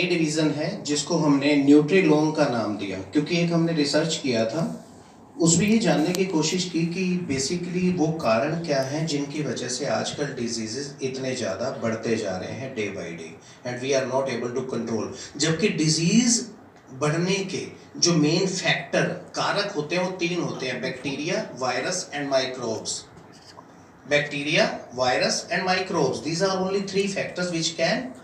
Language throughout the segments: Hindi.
नई डिवीज़न है जिसको हमने न्यूट्रीलोम का नाम दिया, क्योंकि एक हमने रिसर्च किया था, उसमें ये जानने की कोशिश की कि बेसिकली वो कारण क्या हैं जिनकी वजह से आजकल डिजीजेस इतने ज़्यादा बढ़ते जा रहे हैं day by day, and we are not able to control. जबकि डिजीज़ बढ़ने के जो मेन फैक्टर कारक होते हैं वो 3 होते हैं: bacteria, virus and microbes. Bacteria, virus and microbes, these are only 3 factors which can।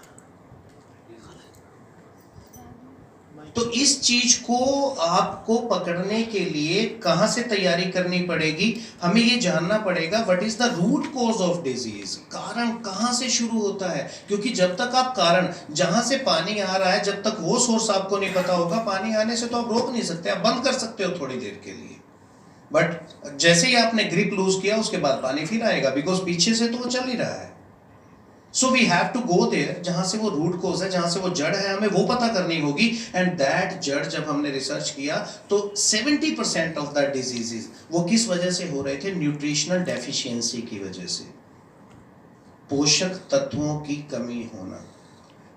तो इस चीज को आपको पकड़ने के लिए कहां से तैयारी करनी पड़ेगी? हमें ये जानना पड़ेगा what is the root cause of disease. कारण कहां से शुरू होता है, क्योंकि जब तक आप कारण, जहां से पानी आ रहा है, जब तक वो सोर्स आपको नहीं पता होगा, पानी आने से तो आप रोक नहीं सकते, आप बंद कर सकते हो थोड़ी देर के लिए, बट जैसे ही आपने ग्रिप लूज किया उसके बाद पानी फिर आएगा, बिकॉज पीछे से तो वो चल ही रहा है। So we have to go there, जहां से वो रूट कोज है, जहां से वो जड़ है, हमें वो पता करनी होगी। एंड दैट जड़ जब हमने रिसर्च किया तो 70% ऑफ द डिजीजेस वो किस वजह से हो रहे थे? न्यूट्रिशनल डेफिशिएंसी की वजह से, पोषक तत्वों की कमी होना।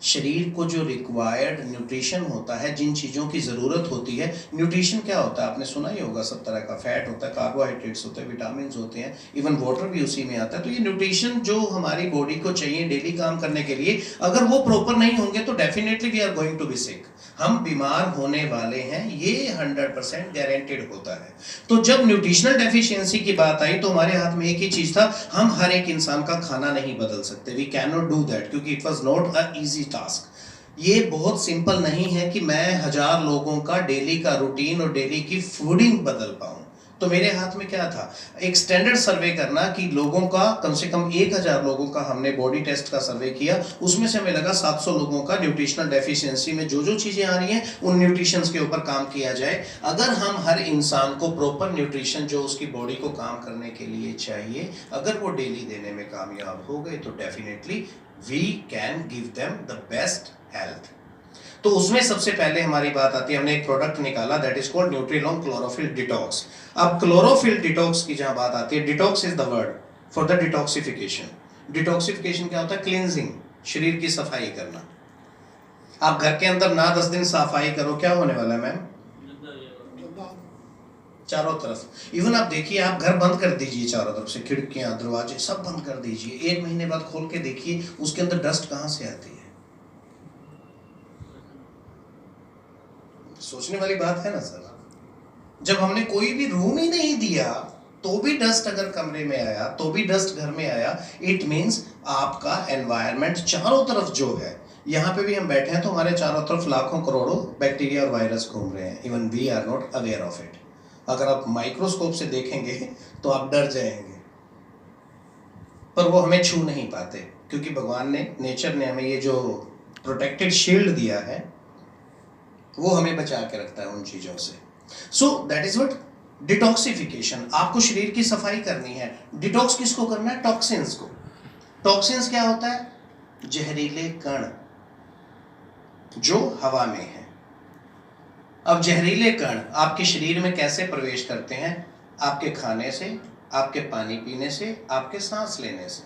शरीर को जो रिक्वायर्ड न्यूट्रिशन होता है, जिन चीज़ों की ज़रूरत होती है, न्यूट्रिशन क्या होता है आपने सुना ही होगा, सब तरह का फैट होता है, कार्बोहाइड्रेट्स होते हैं, विटामिन होते हैं, इवन वाटर भी उसी में आता है। तो ये न्यूट्रिशन जो हमारी बॉडी को चाहिए डेली काम करने के लिए, अगर वो प्रॉपर नहीं होंगे तो definitely we are going to be sick, हम बीमार होने वाले हैं, ये 100% गारंटेड होता है। तो जब न्यूट्रिशनल डेफिशिएंसी की बात आई तो हमारे हाथ में एक ही चीज था, हम हर एक इंसान का खाना नहीं बदल सकते, we can not do that, क्योंकि it was not a easy task. ये बहुत सिंपल नहीं है कि मैं 1000 लोगों का डेली का रूटीन और डेली की फूडिंग बदल पाऊं। तो मेरे हाथ में क्या था? एक स्टैंडर्ड सर्वे करना कि लोगों का कम से कम 1000 लोगों का हमने बॉडी टेस्ट का सर्वे किया, उसमें से हमें लगा 700 लोगों का न्यूट्रिशनल डेफिशिएंसी में जो जो चीजें आ रही हैं उन न्यूट्रिशंस के ऊपर काम किया जाए। अगर हम हर इंसान को प्रॉपर न्यूट्रिशन जो उसकी बॉडी को काम करने के लिए चाहिए, अगर वो डेली देने में कामयाब हो गए तो definitely we can give them the best health. तो उसमें सबसे पहले हमारी बात आती है, हमने एक प्रोडक्ट निकाला that is called Nutrilon chlorophyll detox. अब क्लोरोफिल डिटॉक्स की जहां बात आती है, detox is the word for the detoxification. Detoxification क्या होता है? क्लींजिंग, शरीर की सफाई करना। आप घर के अंदर ना 10 दिन सफाई करो, क्या होने वाला है मैम? चारों तरफ। इवन आप देखिए, आप घर बंद कर दीजिए चारों तरफ से, खिड़कियां दरवाजे सब बंद कर दीजिए, 1 महीने बाद खोल के देखिए उसके अंदर डस्ट कहां से आती है। सोचने वाली बात है ना सर। जब हमने कोई भी रूम ही नहीं दिया तो भी डस्ट अगर कमरे में आया, तो भी डस्ट घर में आया, इट मींस आपका एनवायरनमेंट चारों तरफ जो है, यहाँ पे भी हम बैठे हैं तो हमारे चारों तरफ लाखों करोड़ों बैक्टीरिया और वायरस घूम रहे हैं, even we are not aware of it. अगर आप माइक्रोस्कोप से देखेंगे तो आप डर जाएंगे, पर वो हमें छू नहीं पाते, क्योंकि भगवान ने, नेचर ने हमें ये जो प्रोटेक्टेड शील्ड दिया है वो हमें बचा के रखता है उन चीजों से। So that is what detoxification. आपको शरीर की सफाई करनी है। डिटॉक्स किसको करना है? टॉक्सिन्स को। टॉक्सिन्स क्या होता है? जहरीले कण जो हवा में है। अब जहरीले कण आपके शरीर में कैसे प्रवेश करते हैं? आपके खाने से, आपके पानी पीने से, आपके सांस लेने से।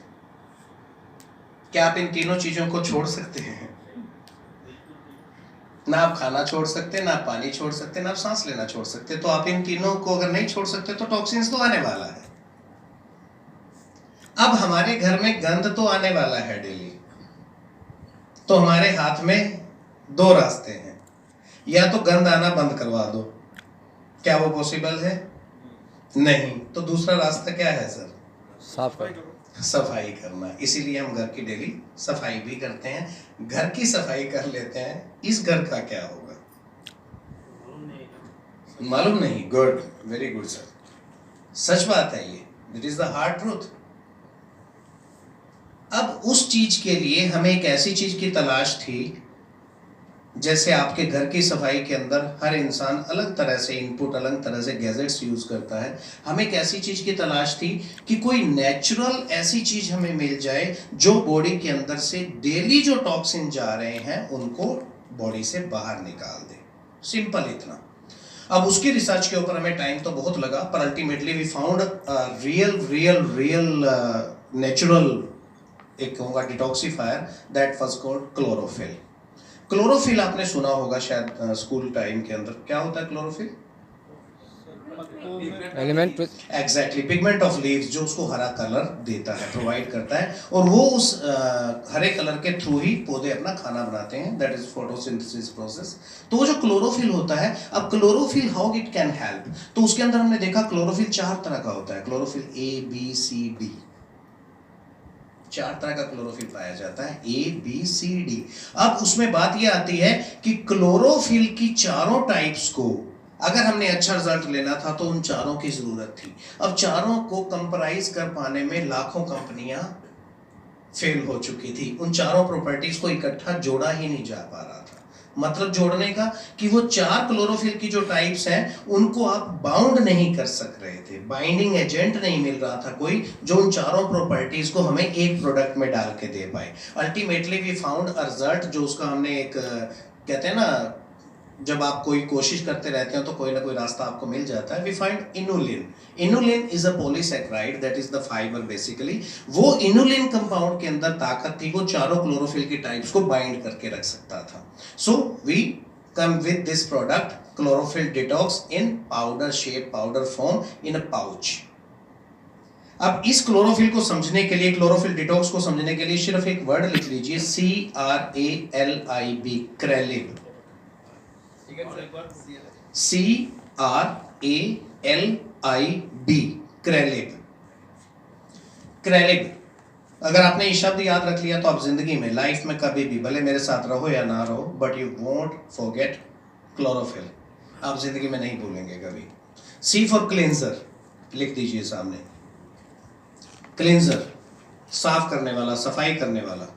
क्या आप इन तीनों चीजों को छोड़ सकते हैं? ना आप खाना छोड़ सकते, ना आप पानी छोड़ सकते, ना आप सांस लेना छोड़ सकते। तो आप इन तीनों को अगर नहीं छोड़ सकते तो टॉक्सिन्स तो आने वाला है। अब हमारे घर में गंद तो आने वाला है डेली, तो हमारे हाथ में 2 रास्ते हैं, या तो गंद आना बंद करवा दो। क्या वो पॉसिबल है? नहीं। तो दूसरा रास्ता क्या है सर? सफाई करना। इसीलिए हम घर की डेली सफाई भी करते हैं। घर की सफाई कर लेते हैं, इस घर का क्या होगा मालूम नहीं। गुड, वेरी गुड सर, सच बात है ये, that is the hard truth. अब उस चीज के लिए हमें एक ऐसी चीज की तलाश थी, जैसे आपके घर की सफाई के अंदर हर इंसान अलग तरह से इनपुट, अलग तरह से गैजेट्स यूज करता है। हमें एक ऐसी चीज की तलाश थी कि कोई नेचुरल ऐसी चीज हमें मिल जाए जो बॉडी के अंदर से डेली जो टॉक्सिन जा रहे हैं उनको बॉडी से बाहर निकाल दे। सिंपल इतना। अब उसकी रिसर्च के ऊपर हमें टाइम तो बहुत लगा, पर ultimately we found real natural एक होगा detoxifier that was called chlorophyll. Chlorophyll आपने सुना होगा शायद स्कूल टाइम के अंदर, क्या होता है chlorophyll? Element exactly, pigment of leaves, जो उसको हरा कलर देता है, प्रोवाइड करता है, और वो उस हरे कलर के थ्रू ही पौधे अपना खाना बनाते हैं, दैट इज फोटोसिंथेसिस प्रोसेस। तो वो जो क्लोरोफिल होता है, अब chlorophyll how it can help, तो उसके अंदर हमने देखा क्लोरोफिल 4 तरह का होता है, chlorophyll A B C D, 4 तरह का क्लोरोफिल पाया जाता है, A B C D। अब उसमें बात ये आती है कि क्लोरोफिल की चारों टाइप्स को अगर हमने अच्छा रिजल्ट लेना था तो उन चारों की जरूरत थी। अब चारों को कंप्राइज कर पाने में लाखों कंपनियां फेल हो चुकी थी, उन चारों प्रॉपर्टीज को इकट्ठा जोड़ा ही नहीं जा पा रहा था। मतलब जोड़ने का कि वो 4 क्लोरोफिल की जो टाइप्स हैं उनको आप बाउंड नहीं कर सक रहे थे, बाइंडिंग एजेंट नहीं मिल रहा था कोई जो उन चारों प्रॉपर्टीज को हमें एक प्रोडक्ट में डाल के दे पाए। Ultimately we found a result, जो उसका हमने एक कहते हैं ना, जब आप कोई कोशिश करते रहते हो तो कोई ना कोई रास्ता आपको मिल जाता है। We find inulin. Inulin is a polysaccharide, that is the fibre basically. वो इनुलिन कंपाउंड के अंदर ताकत थी, वो चारों क्लोरोफिल की टाइप्स को बाइंड करके रख सकता था। So we come with this product chlorophyll detox in powder shape, powder form in a pouch. अब इस क्लोरोफिल को समझने के लिए, क्लोरोफिल डिटॉक्स को समझने के लिए सिर्फ एक वर्ड लिख लीजिए, CRALIB, क्रेलिब। CRALIB, क्रेलिब। क्रेलिब अगर आपने ये शब्द याद रख लिया तो आप जिंदगी में, लाइफ में कभी भी, भले मेरे साथ रहो या ना रहो, but you won't forget chlorophyll. आप जिंदगी में नहीं भूलेंगे कभी। C फॉर क्लींजर, लिख दीजिए सामने। क्लींजर, साफ करने वाला, सफाई करने वाला।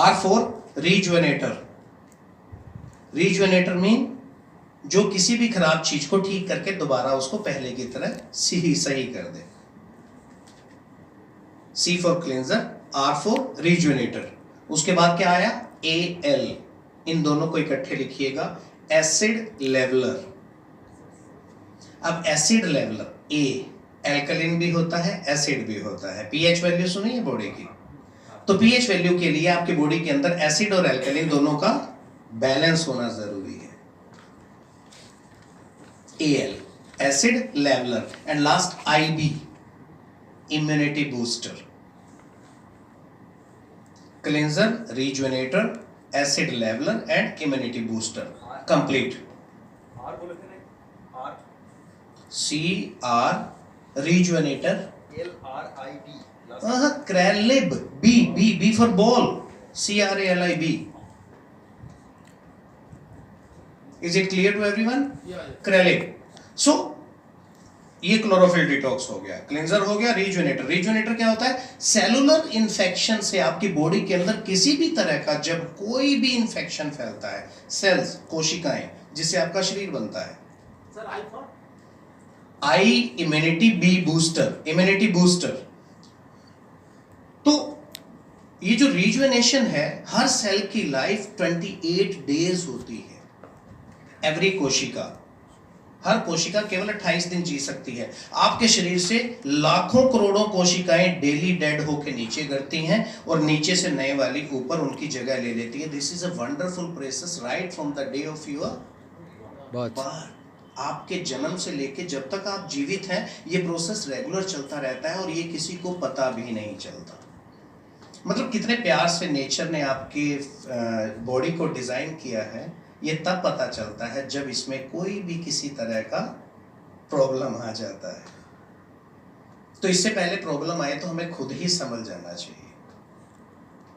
R for rejuvenator. Rejuvenator mean जो किसी भी खराब चीज को ठीक करके दोबारा उसको पहले की तरह सही कर दे। C for cleanser, R for rejuvenator. उसके बाद क्या आया? AL, इन दोनों को इकट्ठे लिखिएगा, एसिड लेवलर। अब एसिड लेवलर, A एल्कलिन भी होता है, एसिड भी होता है। pH वैल्यू सुनी है बॉडी की, तो pH वैल्यू के लिए आपकी बॉडी के अंदर एसिड और एल्कलिन दोनों का बैलेंस होना जरूरी है। AL, acid leveller, and last IB, immunity booster. Cleanser, rejuvenator, acid leveller and immunity booster, complete. CR rejuvenator, LRIB, क्रेलिब, B for ball, CRALIB। Is it clear to everyone? Yeah. क्रेलिब। सो ये क्लोरोफिल डिटॉक्स हो गया, क्लींजर हो गया, रिजुवेनेटर। रिजुवेनेटर क्या होता है? सेलुलर इन्फेक्शन से आपकी बॉडी के अंदर किसी भी तरह का जब कोई भी इन्फेक्शन फैलता है, सेल्स, कोशिकाएं, जिससे आपका शरीर बनता है। Sir I immunity, B booster, immunity booster. तो ये जो रिजुवेनेशन है, हर सेल की लाइफ 28 डेज होती है। एवरी कोशिका, हर कोशिका केवल 28 दिन जी सकती है। आपके शरीर से लाखों करोड़ों कोशिकाएं डेली डेड होकर नीचे गिरती हैं और नीचे से नए वाली ऊपर उनकी जगह ले लेती है। This is a wonderful process right from the day of your birth. आपके जन्म से लेके जब तक आप जीवित हैं, ये प्रोसेस रेगुलर चलता रहता है और ये किसी को पता भी नहीं चलता। मतलब कितने प्यार से नेचर ने आपके बॉडी को डिजाइन किया है, ये तब पता चलता है जब इसमें कोई भी किसी तरह का प्रॉब्लम आ जाता है। तो इससे पहले प्रॉब्लम आए तो हमें खुद ही समझ जाना चाहिए।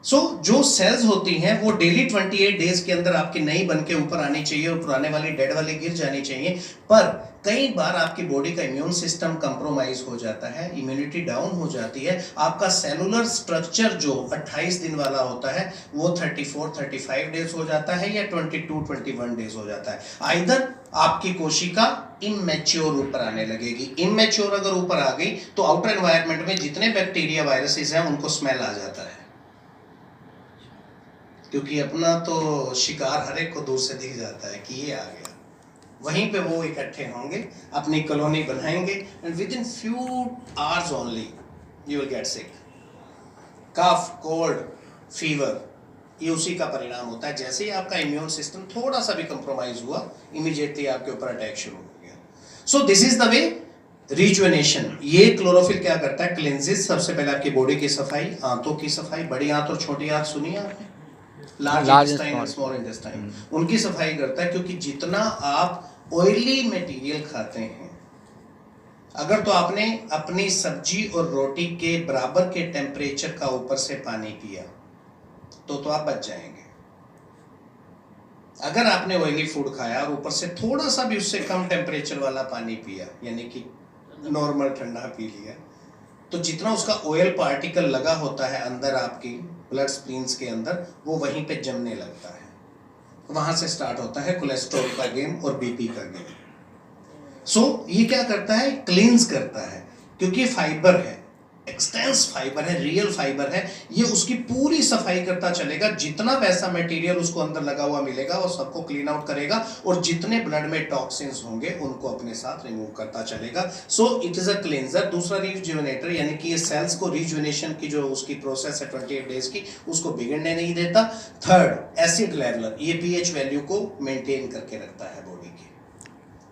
जो सेल्स होती हैं वो डेली 28 डेज के अंदर आपकी नई बन के ऊपर आनी चाहिए और पुराने वाली डेड वाली गिर जानी चाहिए। पर कई बार आपकी बॉडी का इम्यून सिस्टम कंप्रोमाइज हो जाता है, इम्यूनिटी डाउन हो जाती है, आपका सेलुलर स्ट्रक्चर जो 28 दिन वाला होता है वो 34-35 डेज हो जाता है या 22-21 डेज हो जाता है। आइदर आपकी कोशिका इमैच्योर ऊपर आने लगेगी। इमैच्योर अगर ऊपर आ गई तो आउटर एनवायरनमेंट में जितने बैक्टीरिया वायरसेस हैं उनको स्मेल आ जाता है, क्योंकि अपना तो शिकार हर एक को दूर से दिख जाता है कि ये आ गया। वहीं पे वो इकट्ठे होंगे, अपनी कॉलोनी बनाएंगे, and within few hours only you will get sick. Cough, cold, fever, ये उसी का परिणाम होता है। जैसे ही आपका इम्यून सिस्टम थोड़ा सा भी कंप्रोमाइज हुआ, इमीडिएटली आपके ऊपर अटैक शुरू हो गया। So this is the way rejuvenation. ये क्लोरोफिल क्या करता है? क्लेंजेस, सबसे पहले आपकी बॉडी की सफाई, आंतों की सफाई, बड़ी आंत और छोटी आंत सुनी आपने, लार्ज इंटेस्टाइन और स्मॉल इंटेस्टाइन, उनकी सफाई करता है। क्योंकि जितना आप ऑयली मटेरियल खाते हैं, अगर तो आपने अपनी सब्जी और रोटी के बराबर के टेम्परेचर का ऊपर से पानी पिया तो आप बच जाएंगे। अगर आपने ऑयली फूड खाया और ऊपर से थोड़ा सा भी उससे कम टेम्परेचर वाला पानी पिया, यानी कि नॉर्मल ठंडा पी लिया, तो जितना उसका ऑयल पार्टिकल लगा होता है अंदर आपकी ब्लड स्प्लीन्स के अंदर, वो वहीं पे जमने लगता है। वहां से स्टार्ट होता है कोलेस्ट्रॉल का गेम और बीपी का गेम। सो ये क्या करता है? क्लींस करता है, क्योंकि फाइबर है, एक्सटेंस फाइबर है, रियल फाइबर है, ये उसकी पूरी सफाई करता चलेगा। जितना वैसा मटेरियल उसको अंदर लगा हुआ मिलेगा वो सबको क्लीन आउट करेगा, और जितने ब्लड में टॉक्सिन्स होंगे उनको अपने साथ रिमूव करता चलेगा। So it is a cleanser. दूसरा रिजुवेनेटर, यानी कि ये सेल्स को रिजुवेनेशन की जो उसकी प्रोसेस है 28 डेज की, उसको बिगड़ने नहीं देता। थर्ड, एसिड लेवलर, ये पीएच वैल्यू को मेंटेन करके रखता है बॉडी की।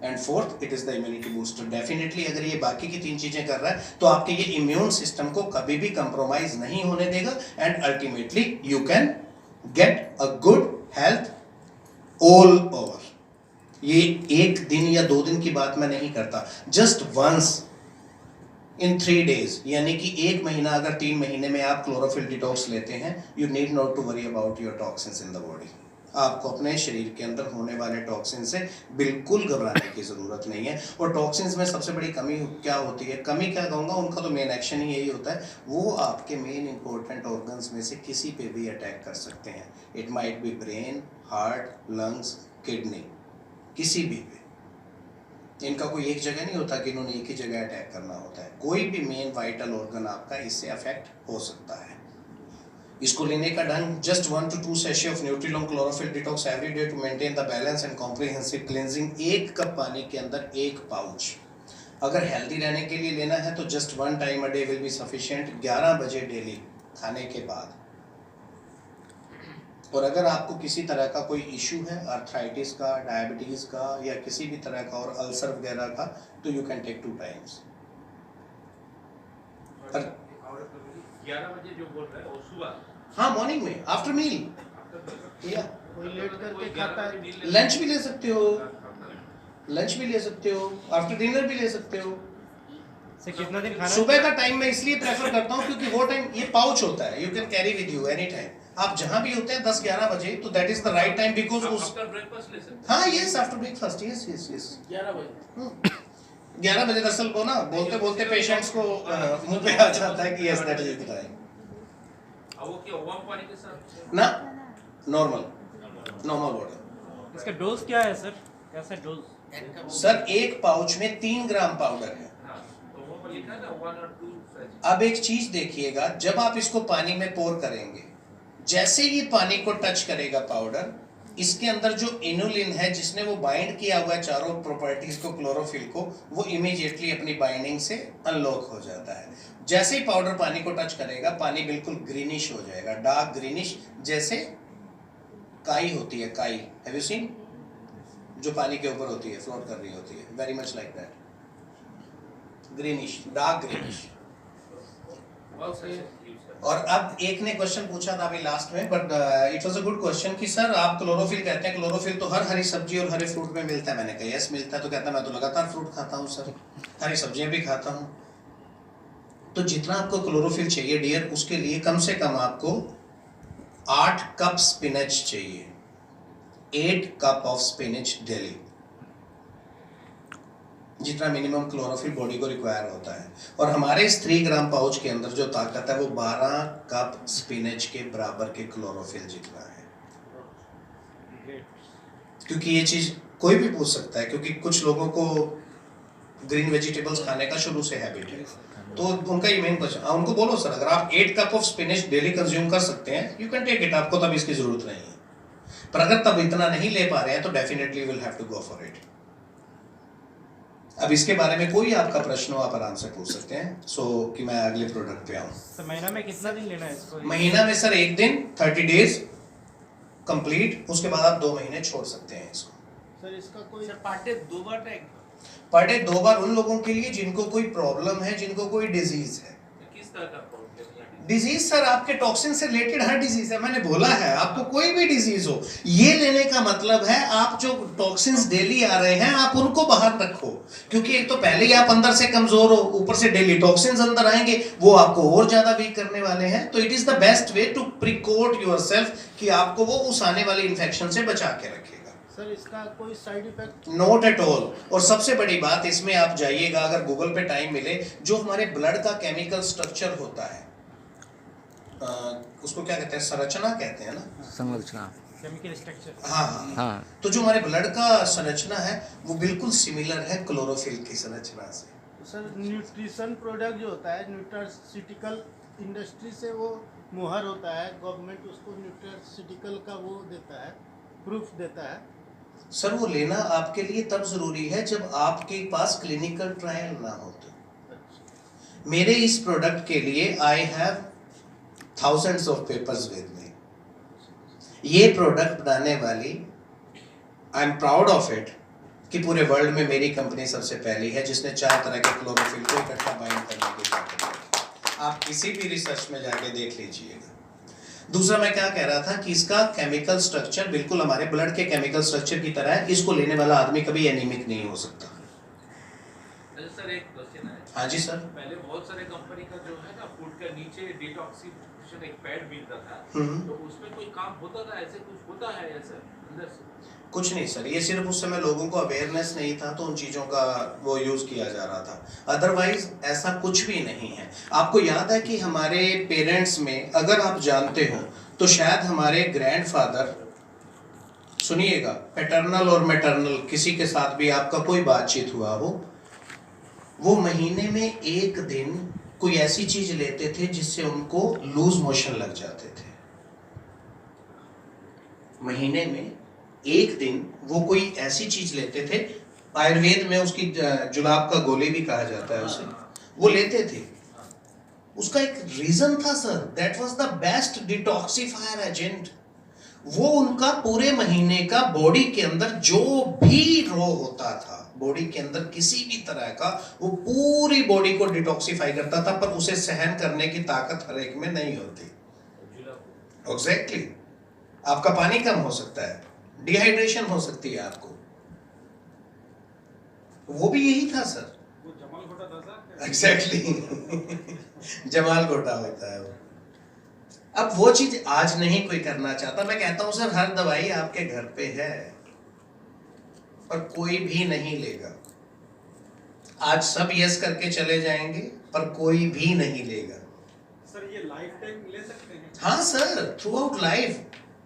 And fourth, it is the immunity booster. Definitely अगर ये बाकी की 3 चीजें कर रहा है तो आपके ये इम्यून सिस्टम को कभी भी कंप्रोमाइज नहीं होने देगा, and ultimately you can get a good health all over. ये 1 दिन या 2 दिन की बात मैं नहीं करता, जस्ट वंस इन 3 days, यानी कि 1 महीना अगर 3 महीने में आप क्लोरोफिल डिटॉक्स लेते हैं, you need not to worry about your toxins in the body. आपको अपने शरीर के अंदर होने वाले टॉक्सिन से बिल्कुल घबराने की जरूरत नहीं है। और टॉक्सिन्स में सबसे बड़ी कमी क्या होती है? कमी क्या कहूँगा, उनका तो मेन एक्शन ही यही होता है, वो आपके मेन इंपॉर्टेंट ऑर्गन्स में से किसी पे भी अटैक कर सकते हैं। It might be brain, heart, lungs, kidney, किसी भी पे। इनका कोई एक जगह नहीं होता कि इन्होंने एक ही जगह अटैक करना होता है। कोई भी मेन वाइटल ऑर्गन आपका इससे अफेक्ट हो सकता है। इसको लेने का ढंग, just 1 to 2 sachet of Nutrilon chlorophyll detox every day to maintain the balance and comprehensive cleansing. 1 cup पानी के अंदर 1 पाउच। अगर हेल्दी रहने के लिए लेना है तो just 1 time a day will be sufficient, 11 बजे डेली खाने के बाद। और अगर आपको किसी तरह का कोई इशू है, आर्थराइटिस का, डायबिटीज का, या किसी भी तरह का और अल्सर वगैरह का, तो यू कैन टेक 2 times। 11 बजे जो बोल रहे हैं वो सुबह? हाँ, मॉर्निंग में, आफ्टर मील, या कोई लेट करके खाता है, लंच भी ले सकते हो, लंच भी ले सकते हो, आफ्टर डिनर भी ले सकते हो। से कितना दिन खाना? सुबह का टाइम मैं इसलिए प्रेफर करता हूँ क्योंकि वो टाइम, ये पाउच होता है, you can carry with you any time. आप जहां भी होते हैं 10-11 बजे, तो that is the right time, because उस आफ्टर ब्रेकफास्ट ले सकते हाँ, yes, after breakfast, yes yes yes. 11 बजे 11 बजे दरअसल वो ना बोलते बोलते पेशेंट्स को मुंह पे आ जाता है कि yes that is the time. अब वो क्या वार्म पानी के साथ ना, नॉर्मल वाटर। इसका डोज क्या है सर? कैसा डोज? सर, 1 पाउच में 3 ग्राम पाउडर है। हाँ, तो वो पर लिखा है ना 1 or 2 sachet। अब एक चीज देखिएगा, जब आप इसको पानी में पोर करेंगे, जैसे ये पानी को टच करेगा पाउडर, इसके अंदर जो इनुलिन है जिसने वो बाइंड किया हुआ है चारों प्रॉपर्टीज को, क्लोरोफिल को, वो इमीडिएटली अपनी बाइंडिंग से अनलॉक हो जाता है। जैसे ही पाउडर पानी को टच करेगा, पानी बिल्कुल ग्रीनिश हो जाएगा, डार्क ग्रीनिश, जैसे काई होती है, काई, हैव यू सीन, जो पानी के ऊपर होती है, फ्लोट कर रही होती है, very much like that, greenish, dark greenish. और अब एक ने क्वेश्चन पूछा था अभी लास्ट में, but it was a good question कि सर आप क्लोरोफिल कहते हैं, क्लोरोफिल तो हर हरी सब्जी और हरे फ्रूट में मिलता है। मैंने कहा यस मिलता है। तो कहता है मैं तो लगातार फ्रूट खाता हूँ सर, हरी सब्जियां भी खाता हूँ। तो जितना आपको क्लोरोफिल चाहिए डियर, उसके लिए कम से कम आपको 8 कप स्पिनच चाहिए, 8 कप ऑफ स्पिनच डेली, जितना मिनिमम क्लोरोफिल बॉडी को रिक्वायर होता है। और हमारे इस 3 ग्राम पाउच के अंदर जो ताकत है वो 12 कप स्पिनच के बराबर के क्लोरोफिल जितना है। क्योंकि ये चीज कोई भी पूछ सकता है, क्योंकि कुछ लोगों को ग्रीन वेजिटेबल्स खाने का शुरू से हैबिट है, तो उनका ये मेन क्वेश्चन, उनको बोलो सर अगर आप 8 cup of spinach daily consume कर सकते हैं, यू कैन टेक इट, आपको तब इसकी जरूरत नहीं है। पर अगर तब इतना नहीं ले पा रहे हैं तो definitely will have to go for it. अब इसके बारे में कोई आपका प्रश्न हो आप आराम से पूछ सकते हैं, सो कि मैं अगले प्रोडक्ट पे आऊं। महीना में कितना दिन लेना है इसको? महीना में सर 1 दिन, 30 डेज, कंप्लीट, उसके बाद आप 2 महीने छोड़ सकते हैं इसको। सर इसका कोई सर पर डे 2 बार टैग पर डे 2 बार उन लोगों के लिए जिनको कोई प्रॉब्लम है, जिनको कोई डिजीज है। किस तरह का प्रॉब्लम? डिजीज सर आपके टॉक्सिन से रिलेटेड हर डिजीज है, मैंने बोला है आपको कोई भी डिजीज हो, ये लेने का मतलब है आप जो टॉक्सिन्स डेली आ रहे हैं आप उनको बाहर रखो, क्योंकि एक तो पहले ही आप अंदर से कमजोर हो, ऊपर से डेली टॉक्सिन्स अंदर आएंगे, वो आपको और ज्यादा वीक करने वाले हैं। तो it is the best way to protect yourself कि आपको वो उस आने वाले इन्फेक्शन से बचा के रखेगा। सर इसका कोई side effect? Not at all. और सबसे बड़ी बात इसमें आप जाइएगा, अगर गूगल पे टाइम मिले, जो हमारे ब्लड का केमिकल स्ट्रक्चर होता है, उसको क्या कहते हैं, संरचना कहते हैं ना, संरचना, केमिकल स्ट्रक्चर। हाँ। तो जो हमारे ब्लड का संरचना है वो बिल्कुल सिमिलर है क्लोरोफिल की संरचना से। सर न्यूट्रिशन प्रोडक्ट जो होता है न्यूट्रास्यूटिकल इंडस्ट्री से वो मुहर होता है, गवर्नमेंट उसको न्यूट्रास्यूटिकल का वो देता है, प्रूफ देता है। सर वो लेना आपके लिए तब जरूरी है जब आपके पास क्लिनिकल ट्रायल ना हो। तो मेरे इस प्रोडक्ट के लिए I have thousands of papers with me. ये प्रोडक्ट बनाने वाली, I am proud of it कि पूरे वर्ल्ड में मेरी कंपनी सबसे पहली है जिसने 4 तरह के क्लोरोफिल को इकट्ठा बाइंड करने की ताकत है। आप किसी भी रिसर्च में जाके देख लीजिएगा। दूसरा मैं क्या कह रहा था कि इसका केमिकल स्ट्रक्चर बिल्कुल हमारे ब्लड के केमिकल स्ट्रक्चर की तरह है, इसको लेने वाला आदमी कभी एनीमिक नहीं हो सकता। सर एक क्वेश्चन है। हाँ जी सर। पहले बहुत सारे कंपनी का जो है ना फूड का नीचे डिटॉक्सिफिकेशन एक पैड मिलता था, तो उसमें कोई काम होता था, ऐसे कुछ होता है ऐसा अंदर से? कुछ नहीं सर, ये सिर्फ उस समय लोगों को अवेयरनेस नहीं था तो उन चीज़ों का वो यूज़ किया जा रहा था, अदरवाइज ऐसा कुछ भी नहीं है। आपको याद है कि हमारे पेरेंट्स में अगर आप जानते हो तो शायद हमारे ग्रैंडफादर, सुनिएगा, पैटर्नल और मैटरनल किसी के साथ भी आपका कोई बातचीत हुआ हो, वो महीने में 1 दिन कोई ऐसी चीज लेते थे जिससे उनको लूज मोशन लग जाते थे। महीने में 1 दिन वो कोई ऐसी चीज लेते थे, आयुर्वेद में उसकी जुलाब का गोली भी कहा जाता है उसे, वो लेते थे। उसका एक रीजन था sir, that was the best detoxifier agent. वो उनका पूरे महीने का बॉडी के अंदर जो भी रो होता था, बॉडी के अंदर किसी भी तरह का, वो पूरी बॉडी को डिटॉक्सिफाई करता था, पर उसे सहन करने की ताकत हर एक में नहीं होती। एग्जैक्टली। आपका पानी कम हो सकता है, डिहाइड्रेशन हो सकती है आपको, वो भी यही था सर। वो जमाल घोटा था सर। एग्जैक्टली। जमाल घोटा होता है वो। अब वो चीज आज नहीं कोई करना चाहता। मैं कहता हूं सर, हर दवाई आपके घर पे है पर कोई भी नहीं लेगा। आज सब यस करके चले जाएंगे पर कोई भी नहीं लेगा। सर ये लाइफ टाइम ले सकते हैं? हाँ सर, थ्रू आउट लाइफ,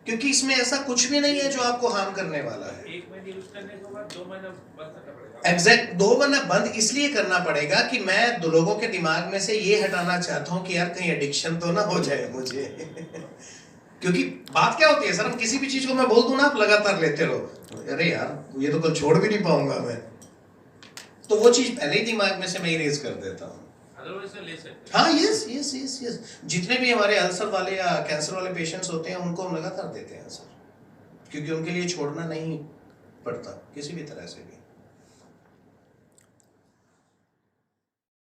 क्योंकि इसमें ऐसा कुछ भी नहीं है जो आपको हार्म करने वाला है। 1 महीने यूज करने के बाद 2 महीना बंद करना पड़ेगा। एग्जैक्ट, 2 महीना बंद इसलिए करना पड़ेगा कि मैं लोगों के दिमाग में से ये हटाना चाहता हूँ कि यार कहीं एडिक्शन तो ना हो जाए मुझे। क्योंकि बात क्या होती है सर, हम किसी भी चीज को मैं बोल दूं ना आप लगातार लेते रहो, अरे यार ये तो कल छोड़ भी नहीं पाऊंगा मैं, तो वो चीज पहले ही दिमाग में से मैं इरेज कर देता हूँ। अदरवाइज ले सकते। हाँ, यस यस यस यस। जितने भी हमारे अल्सर वाले या कैंसर वाले पेशेंट्स होते हैं उनको हम लगातार देते हैं सर, क्योंकि उनके लिए छोड़ना नहीं पड़ता किसी भी तरह से भी।